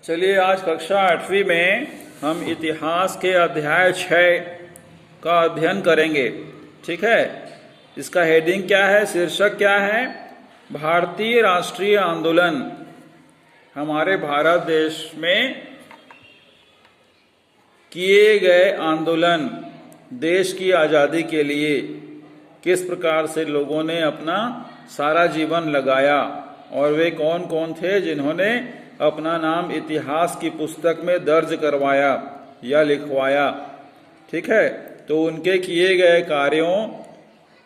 चलिए आज कक्षा 8वीं में हम इतिहास के अध्याय 6 का अध्ययन करेंगे। ठीक है, इसका हेडिंग क्या है, शीर्षक क्या है? भारतीय राष्ट्रीय आंदोलन। हमारे भारत देश में किए गए आंदोलन, देश की आज़ादी के लिए किस प्रकार से लोगों ने अपना सारा जीवन लगाया और वे कौन कौन थे जिन्होंने अपना नाम इतिहास की पुस्तक में दर्ज करवाया या लिखवाया। ठीक है, तो उनके किए गए कार्यों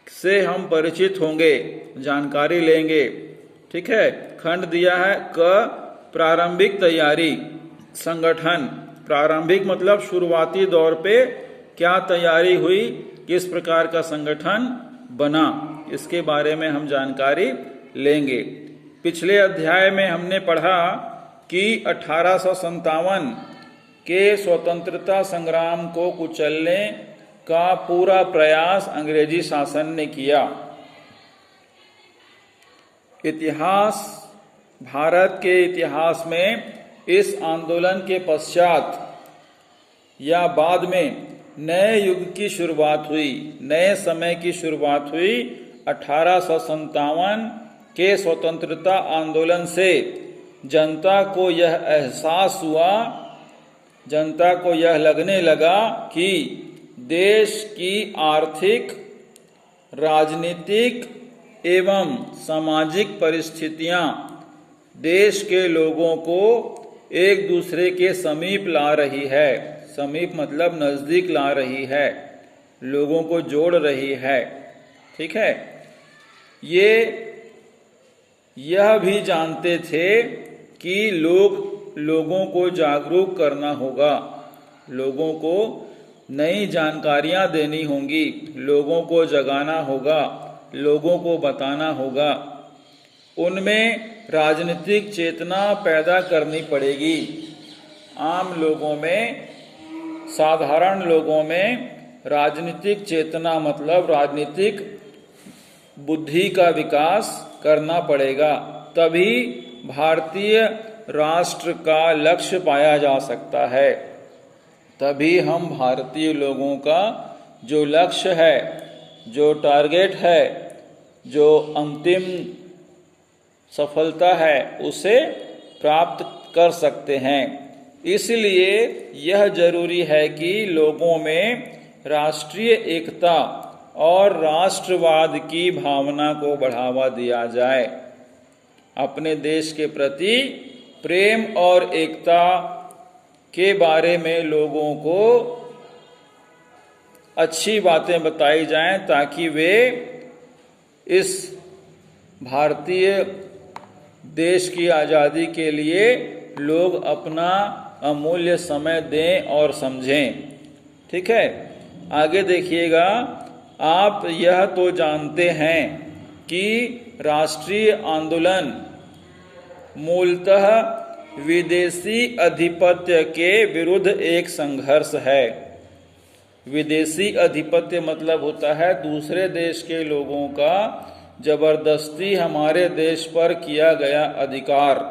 से हम परिचित होंगे, जानकारी लेंगे। ठीक है, खंड दिया है क, प्रारंभिक तैयारी, संगठन। प्रारंभिक मतलब शुरुआती दौर पे क्या तैयारी हुई, किस प्रकार का संगठन बना, इसके बारे में हम जानकारी लेंगे। पिछले अध्याय में हमने पढ़ा कि 1857 के स्वतंत्रता संग्राम को कुचलने का पूरा प्रयास अंग्रेजी शासन ने किया। इतिहास, भारत के इतिहास में इस आंदोलन के पश्चात या बाद में नए युग की शुरुआत हुई, नए समय की शुरुआत हुई। 1857 के स्वतंत्रता आंदोलन से जनता को यह एहसास हुआ, जनता को यह लगने लगा कि देश की आर्थिक, राजनीतिक एवं सामाजिक परिस्थितियां देश के लोगों को एक दूसरे के समीप ला रही है। समीप मतलब नजदीक ला रही है, लोगों को जोड़ रही है। ठीक है, यह भी जानते थे कि लोगों को जागरूक करना होगा, लोगों को नई जानकारियां देनी होंगी, लोगों को जगाना होगा, लोगों को बताना होगा। उनमें राजनीतिक चेतना पैदा करनी पड़ेगी। आम लोगों में, साधारण लोगों में राजनीतिक चेतना मतलब राजनीतिक बुद्धि का विकास करना पड़ेगा, तभी भारतीय राष्ट्र का लक्ष्य पाया जा सकता है। तभी हम भारतीय लोगों का जो लक्ष्य है, जो टारगेट है, जो अंतिम सफलता है, उसे प्राप्त कर सकते हैं। इसलिए यह जरूरी है कि लोगों में राष्ट्रीय एकता और राष्ट्रवाद की भावना को बढ़ावा दिया जाए। अपने देश के प्रति प्रेम और एकता के बारे में लोगों को अच्छी बातें बताई जाएं, ताकि वे इस भारतीय देश की आज़ादी के लिए लोग अपना अमूल्य समय दें और समझें। ठीक है, आगे देखिएगा। आप यह तो जानते हैं कि राष्ट्रीय आंदोलन मूलतः विदेशी अधिपत्य के विरुद्ध एक संघर्ष है। विदेशी अधिपत्य मतलब होता है दूसरे देश के लोगों का जबरदस्ती हमारे देश पर किया गया अधिकार।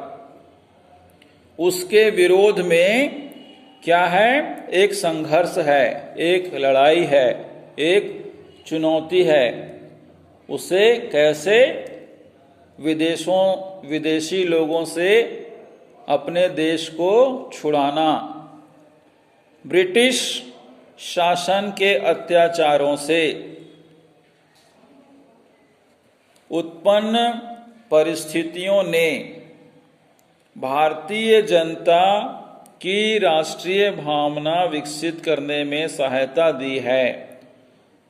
उसके विरोध में क्या है? एक संघर्ष है, एक लड़ाई है, एक चुनौती है। उसे कैसे विदेशी लोगों से अपने देश को छुड़ाना, ब्रिटिश शासन के अत्याचारों से उत्पन्न परिस्थितियों ने भारतीय जनता की राष्ट्रीय भावना विकसित करने में सहायता दी है।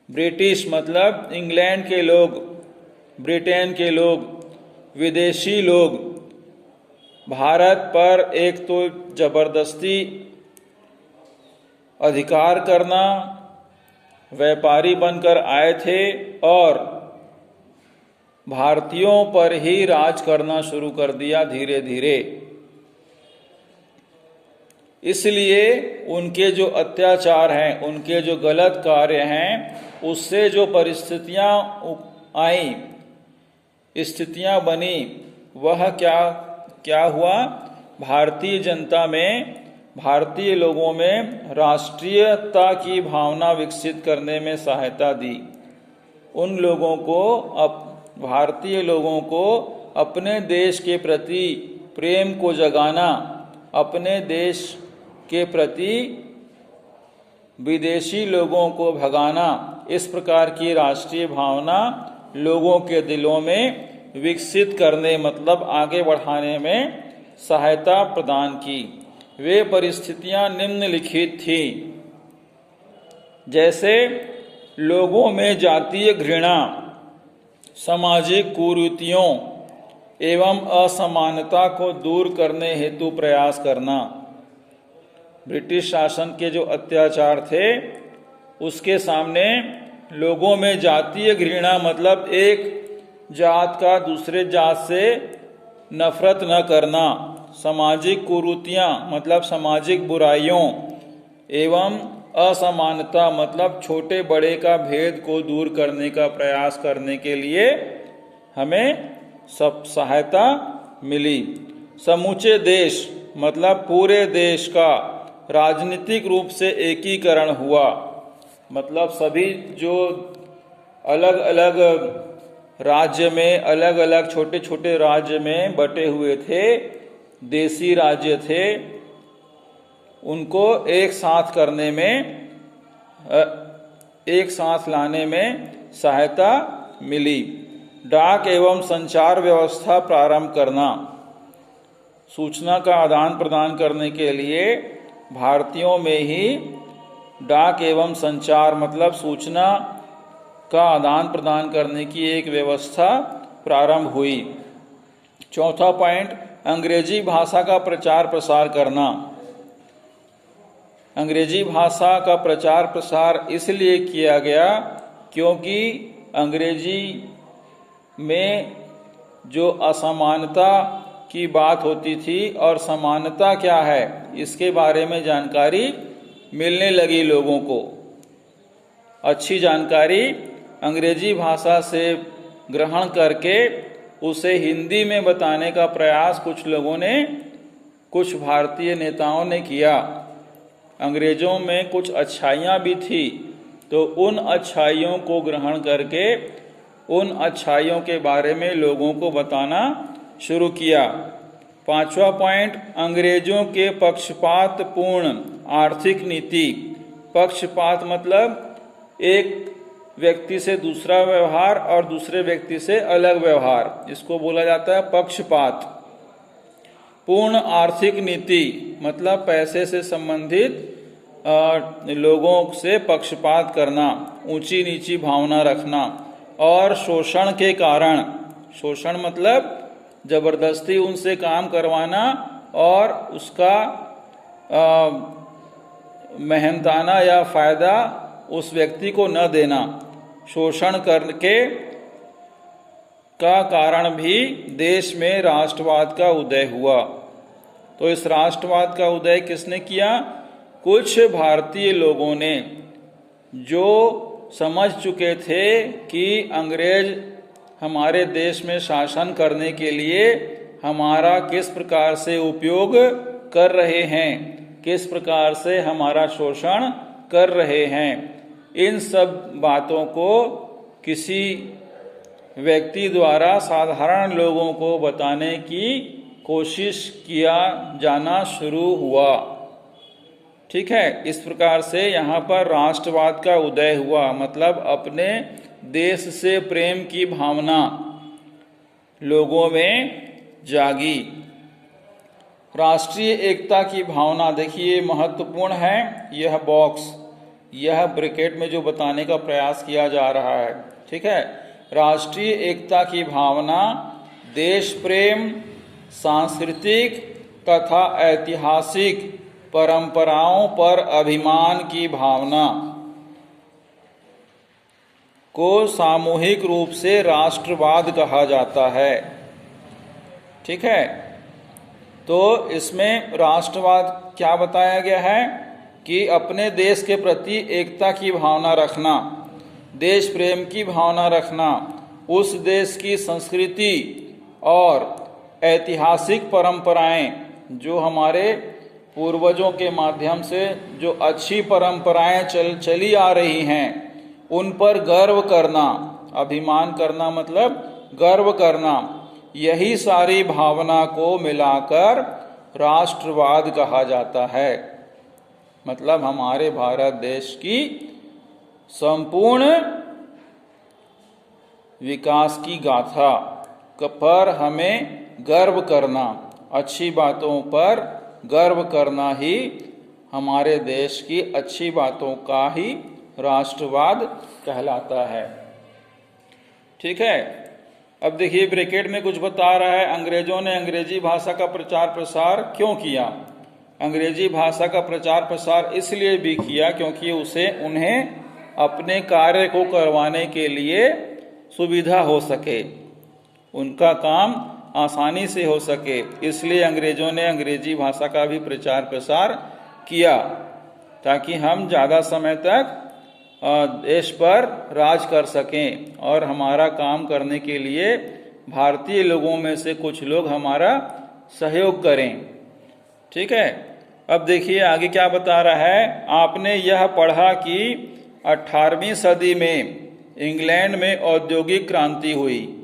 ब्रिटिश मतलब इंग्लैंड के लोग, ब्रिटेन के लोग, विदेशी लोग भारत पर एक तो जबरदस्ती अधिकार करना, व्यापारी बनकर आए थे और भारतीयों पर ही राज करना शुरू कर दिया धीरे धीरे। इसलिए उनके जो अत्याचार हैं, उनके जो गलत कार्य हैं, उससे जो परिस्थितियां आई, स्थितियां बनी, वह क्या हुआ भारतीय जनता में, भारतीय लोगों में राष्ट्रीयता की भावना विकसित करने में सहायता दी। उन लोगों को, भारतीय लोगों को अपने देश के प्रति प्रेम को जगाना, अपने देश के प्रति विदेशी लोगों को भगाना, इस प्रकार की राष्ट्रीय भावना लोगों के दिलों में विकसित करने, मतलब आगे बढ़ाने में सहायता प्रदान की। वे परिस्थितियां निम्नलिखित थी, जैसे लोगों में जातीय घृणा, सामाजिक कुरीतियों एवं असमानता को दूर करने हेतु प्रयास करना। ब्रिटिश शासन के जो अत्याचार थे उसके सामने लोगों में जातीय घृणा, मतलब एक जात का दूसरे जात से नफरत न करना, सामाजिक कुरीतियां मतलब सामाजिक बुराइयों एवं असमानता मतलब छोटे बड़े का भेद को दूर करने का प्रयास करने के लिए हमें सब सहायता मिली। समूचे देश मतलब पूरे देश का राजनीतिक रूप से एकीकरण हुआ, मतलब सभी जो अलग अलग राज्य में, अलग अलग छोटे छोटे राज्य में बटे हुए थे, देसी राज्य थे, उनको एक साथ करने में, एक साथ लाने में सहायता मिली। डाक एवं संचार व्यवस्था प्रारंभ करना, सूचना का आदान प्रदान करने के लिए भारतीयों में ही डाक एवं संचार मतलब सूचना का आदान प्रदान करने की एक व्यवस्था प्रारंभ हुई। चौथा पॉइंट, अंग्रेजी भाषा का प्रचार प्रसार करना। अंग्रेजी भाषा का प्रचार प्रसार इसलिए किया गया क्योंकि अंग्रेजी में जो असमानता की बात होती थी और समानता क्या है इसके बारे में जानकारी मिलने लगी लोगों को। अच्छी जानकारी अंग्रेजी भाषा से ग्रहण करके उसे हिंदी में बताने का प्रयास कुछ लोगों ने, कुछ भारतीय नेताओं ने किया। अंग्रेजों में कुछ अच्छाइयाँ भी थी, तो उन अच्छाइयों को ग्रहण करके उन अच्छाइयों के बारे में लोगों को बताना शुरू किया। पांचवा पॉइंट, अंग्रेजों के पक्षपात पूर्ण आर्थिक नीति। पक्षपात मतलब एक व्यक्ति से दूसरा व्यवहार और दूसरे व्यक्ति से अलग व्यवहार, इसको बोला जाता है पक्षपात। पूर्ण आर्थिक नीति मतलब पैसे से संबंधित लोगों से पक्षपात करना, ऊंची नीची भावना रखना। और शोषण के कारण, शोषण मतलब जबरदस्ती उनसे काम करवाना और उसका मेहनताना या फायदा उस व्यक्ति को न देना, शोषण करके का कारण भी देश में राष्ट्रवाद का उदय हुआ। तो इस राष्ट्रवाद का उदय किसने किया? कुछ भारतीय लोगों ने, जो समझ चुके थे कि अंग्रेज हमारे देश में शासन करने के लिए हमारा किस प्रकार से उपयोग कर रहे हैं, किस प्रकार से हमारा शोषण कर रहे हैं। इन सब बातों को किसी व्यक्ति द्वारा साधारण लोगों को बताने की कोशिश किया जाना शुरू हुआ। ठीक है, इस प्रकार से यहाँ पर राष्ट्रवाद का उदय हुआ, मतलब अपने देश से प्रेम की भावना लोगों में जागी। राष्ट्रीय एकता की भावना, देखिए महत्वपूर्ण है यह बॉक्स, यह ब्रैकेट में जो बताने का प्रयास किया जा रहा है। ठीक है, राष्ट्रीय एकता की भावना देश प्रेम, सांस्कृतिक तथा ऐतिहासिक परंपराओं पर अभिमान की भावना को सामूहिक रूप से राष्ट्रवाद कहा जाता है। ठीक है, तो इसमें राष्ट्रवाद क्या बताया गया है कि अपने देश के प्रति एकता की भावना रखना, देश प्रेम की भावना रखना, उस देश की संस्कृति और ऐतिहासिक परंपराएं जो हमारे पूर्वजों के माध्यम से जो अच्छी परंपराएं चली आ रही हैं उन पर गर्व करना, अभिमान करना मतलब गर्व करना, यही सारी भावना को मिलाकर राष्ट्रवाद कहा जाता है। मतलब हमारे भारत देश की संपूर्ण विकास की गाथा पर हमें गर्व करना, अच्छी बातों पर गर्व करना ही हमारे देश की अच्छी बातों का ही राष्ट्रवाद कहलाता है। ठीक है, अब देखिए ब्रैकेट में कुछ बता रहा है, अंग्रेजों ने अंग्रेजी भाषा का प्रचार प्रसार क्यों किया। अंग्रेजी भाषा का प्रचार प्रसार इसलिए भी किया क्योंकि उन्हें अपने कार्य को करवाने के लिए सुविधा हो सके, उनका काम आसानी से हो सके, इसलिए अंग्रेजों ने अंग्रेजी भाषा का भी प्रचार प्रसार किया ताकि हम ज़्यादा समय तक देश पर राज कर सकें और हमारा काम करने के लिए भारतीय लोगों में से कुछ लोग हमारा सहयोग करें। ठीक है, अब देखिए आगे क्या बता रहा है। आपने यह पढ़ा कि 18वीं सदी में इंग्लैंड में औद्योगिक क्रांति हुई।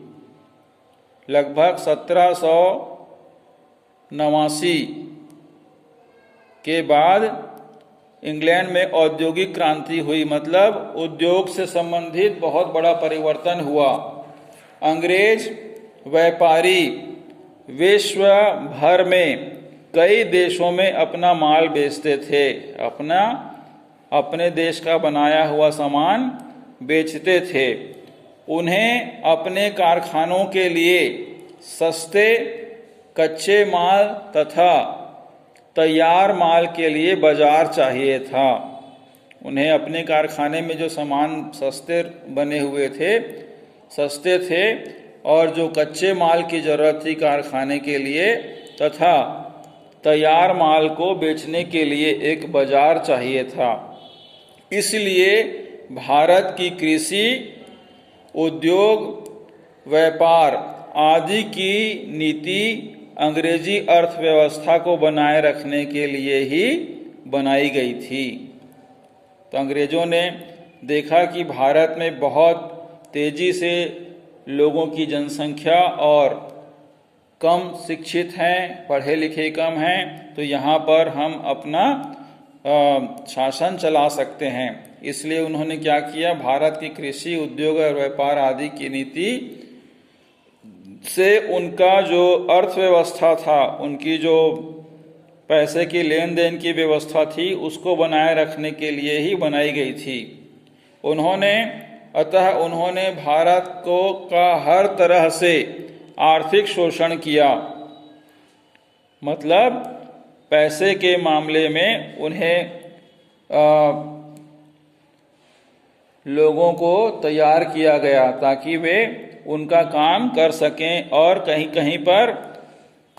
लगभग 1789 के बाद इंग्लैंड में औद्योगिक क्रांति हुई, मतलब उद्योग से संबंधित बहुत बड़ा परिवर्तन हुआ। अंग्रेज व्यापारी विश्व भर में कई देशों में अपना माल बेचते थे, अपने देश का बनाया हुआ सामान बेचते थे। उन्हें अपने कारखानों के लिए सस्ते कच्चे माल तथा तैयार माल के लिए बाजार चाहिए था। उन्हें अपने कारखाने में जो सामान सस्ते बने हुए थे, सस्ते थे, और जो कच्चे माल की ज़रूरत थी कारखाने के लिए तथा तैयार माल को बेचने के लिए एक बाजार चाहिए था। इसलिए भारत की कृषि, उद्योग, व्यापार आदि की नीति अंग्रेजी अर्थव्यवस्था को बनाए रखने के लिए ही बनाई गई थी। तो अंग्रेजों ने देखा कि भारत में बहुत तेजी से लोगों की जनसंख्या और कम शिक्षित हैं, पढ़े लिखे कम हैं, तो यहाँ पर हम अपना शासन चला सकते हैं। इसलिए उन्होंने क्या किया, भारत की कृषि, उद्योग और व्यापार आदि की नीति से उनका जो अर्थव्यवस्था था, उनकी जो पैसे की लेन देन की व्यवस्था थी, उसको बनाए रखने के लिए ही बनाई गई थी। उन्होंने भारत का हर तरह से आर्थिक शोषण किया, मतलब पैसे के मामले में उन्हें लोगों को तैयार किया गया ताकि वे उनका काम कर सकें और कहीं कहीं पर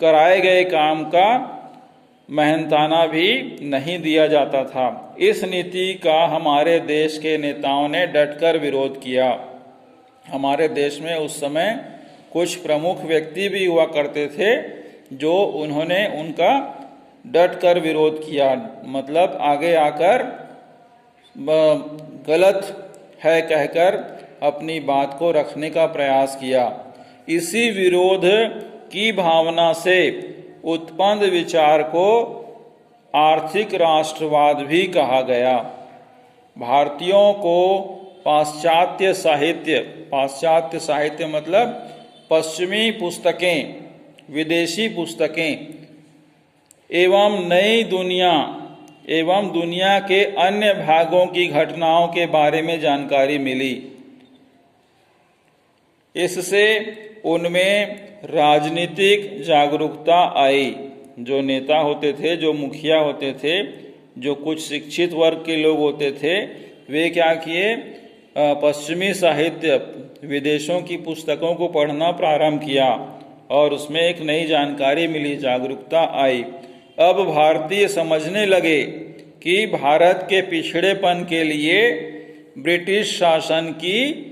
कराए गए काम का मेहनताना भी नहीं दिया जाता था। इस नीति का हमारे देश के नेताओं ने डटकर विरोध किया। हमारे देश में उस समय कुछ प्रमुख व्यक्ति भी हुआ करते थे जो उन्होंने उनका डटकर विरोध किया, मतलब आगे आकर गलत है कहकर अपनी बात को रखने का प्रयास किया। इसी विरोध की भावना से उत्पन्न विचार को आर्थिक राष्ट्रवाद भी कहा गया। भारतीयों को पाश्चात्य साहित्य मतलब पश्चिमी पुस्तकें, विदेशी पुस्तकें एवं नई दुनिया एवं दुनिया के अन्य भागों की घटनाओं के बारे में जानकारी मिली। इससे उनमें राजनीतिक जागरूकता आई। जो नेता होते थे, जो मुखिया होते थे, जो कुछ शिक्षित वर्ग के लोग होते थे, वे क्या किए, पश्चिमी साहित्य, विदेशों की पुस्तकों को पढ़ना प्रारंभ किया और उसमें एक नई जानकारी मिली, जागरूकता आई। अब भारतीय समझने लगे कि भारत के पिछड़ेपन के लिए ब्रिटिश शासन की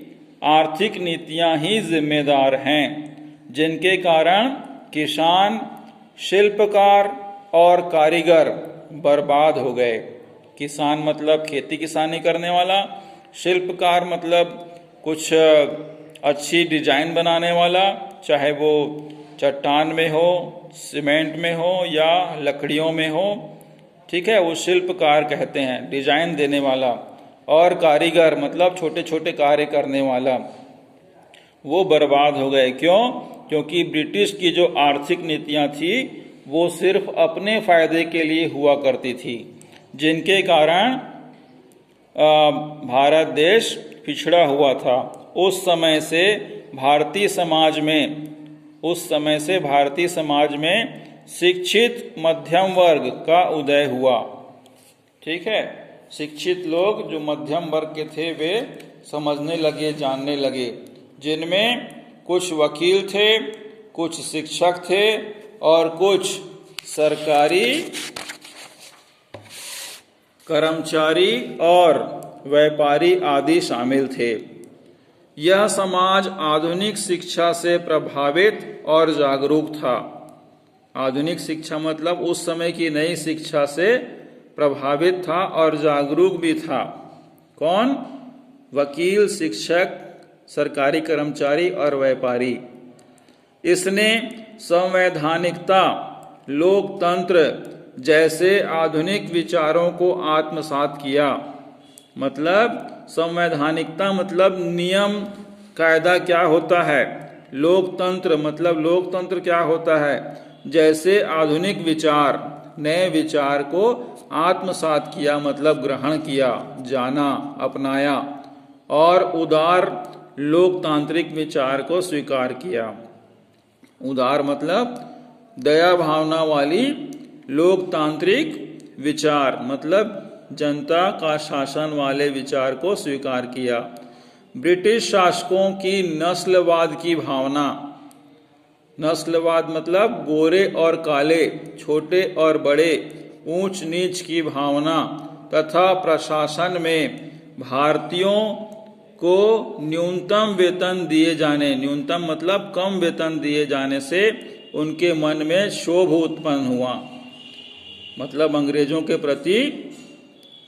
आर्थिक नीतियां ही जिम्मेदार हैं, जिनके कारण किसान, शिल्पकार और कारीगर बर्बाद हो गए। किसान मतलब खेती किसानी करने वाला, शिल्पकार मतलब कुछ अच्छी डिजाइन बनाने वाला, चाहे वो चट्टान में हो, सीमेंट में हो या लकड़ियों में हो, ठीक है, वो शिल्पकार कहते हैं, डिजाइन देने वाला। और कारीगर मतलब छोटे छोटे कार्य करने वाला, वो बर्बाद हो गए। क्यों? क्योंकि ब्रिटिश की जो आर्थिक नीतियां थी वो सिर्फ अपने फायदे के लिए हुआ करती थी, जिनके कारण भारत देश पिछड़ा हुआ था। उस समय से भारतीय समाज में शिक्षित मध्यम वर्ग का उदय हुआ। ठीक है, शिक्षित लोग जो मध्यम वर्ग के थे वे समझने लगे, जानने लगे, जिनमें कुछ वकील थे, कुछ शिक्षक थे और कुछ सरकारी कर्मचारी और व्यापारी आदि शामिल थे। यह समाज आधुनिक शिक्षा से प्रभावित और जागरूक था। आधुनिक शिक्षा मतलब उस समय की नई शिक्षा से प्रभावित था और जागरूक भी था। कौन? वकील, शिक्षक, सरकारी कर्मचारी और व्यापारी। इसने संवैधानिकता, लोकतंत्र जैसे आधुनिक विचारों को आत्मसात किया। मतलब संवैधानिकता मतलब नियम कायदा क्या होता है, लोकतंत्र मतलब लोकतंत्र क्या होता है, जैसे आधुनिक विचार, नए विचार को आत्मसात किया मतलब ग्रहण किया, जाना, अपनाया, और उदार लोकतांत्रिक विचार को स्वीकार किया। उदार मतलब दया भावना वाली लोकतांत्रिक विचार मतलब जनता का शासन वाले विचार को स्वीकार किया। ब्रिटिश शासकों की नस्लवाद की भावना, नस्लवाद मतलब गोरे और काले, छोटे और बड़े, ऊंच नीच की भावना तथा प्रशासन में भारतीयों को न्यूनतम वेतन दिए जाने, न्यूनतम मतलब कम वेतन दिए जाने से उनके मन में क्षोभ उत्पन्न हुआ। मतलब अंग्रेजों के प्रति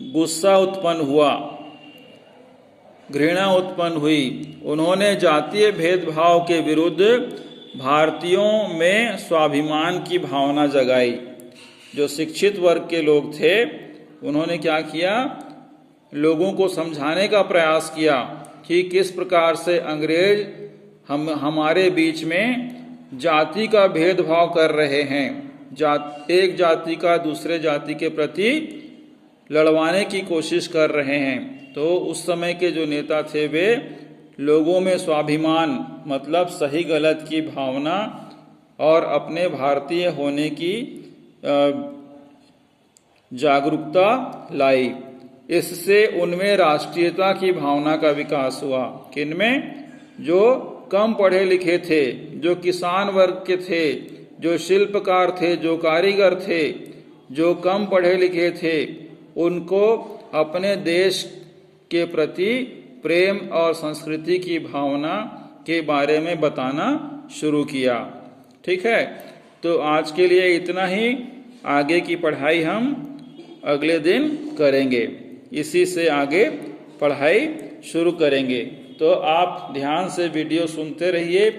गुस्सा उत्पन्न हुआ, घृणा उत्पन्न हुई। उन्होंने जातीय भेदभाव के विरुद्ध भारतीयों में स्वाभिमान की भावना जगाई। जो शिक्षित वर्ग के लोग थे उन्होंने क्या किया, लोगों को समझाने का प्रयास किया कि किस प्रकार से अंग्रेज हमारे बीच में जाति का भेदभाव कर रहे हैं, एक जाति का दूसरे जाति के प्रति लड़वाने की कोशिश कर रहे हैं। तो उस समय के जो नेता थे वे लोगों में स्वाभिमान मतलब सही गलत की भावना और अपने भारतीय होने की जागरूकता लाई। इससे उनमें राष्ट्रीयता की भावना का विकास हुआ। किनमें? जो कम पढ़े लिखे थे, जो किसान वर्ग के थे, जो शिल्पकार थे, जो कारीगर थे, जो कम पढ़े लिखे थे, उनको अपने देश के प्रति प्रेम और संस्कृति की भावना के बारे में बताना शुरू किया। ठीक है, तो आज के लिए इतना ही। आगे की पढ़ाई हम अगले दिन करेंगे, इसी से आगे पढ़ाई शुरू करेंगे। तो आप ध्यान से वीडियो सुनते रहिए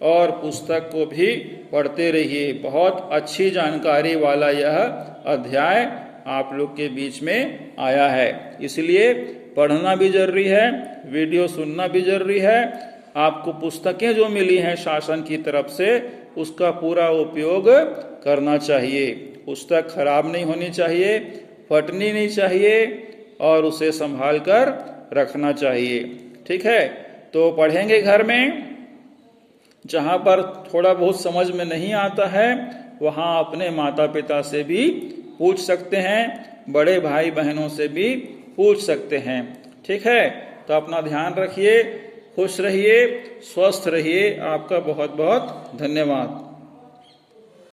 और पुस्तक को भी पढ़ते रहिए। बहुत अच्छी जानकारी वाला यह अध्याय आप लोग के बीच में आया है, इसलिए पढ़ना भी जरूरी है, वीडियो सुनना भी जरूरी है। आपको पुस्तकें जो मिली हैं शासन की तरफ से उसका पूरा उपयोग करना चाहिए। पुस्तक खराब नहीं होनी चाहिए, फटनी नहीं चाहिए और उसे संभाल कर रखना चाहिए। ठीक है, तो पढ़ेंगे घर में। जहाँ पर थोड़ा बहुत समझ में नहीं आता है वहाँ अपने माता पिता से भी पूछ सकते हैं, बड़े भाई बहनों से भी पूछ सकते हैं। ठीक है, तो अपना ध्यान रखिए, खुश रहिए, स्वस्थ रहिए। आपका बहुत बहुत धन्यवाद।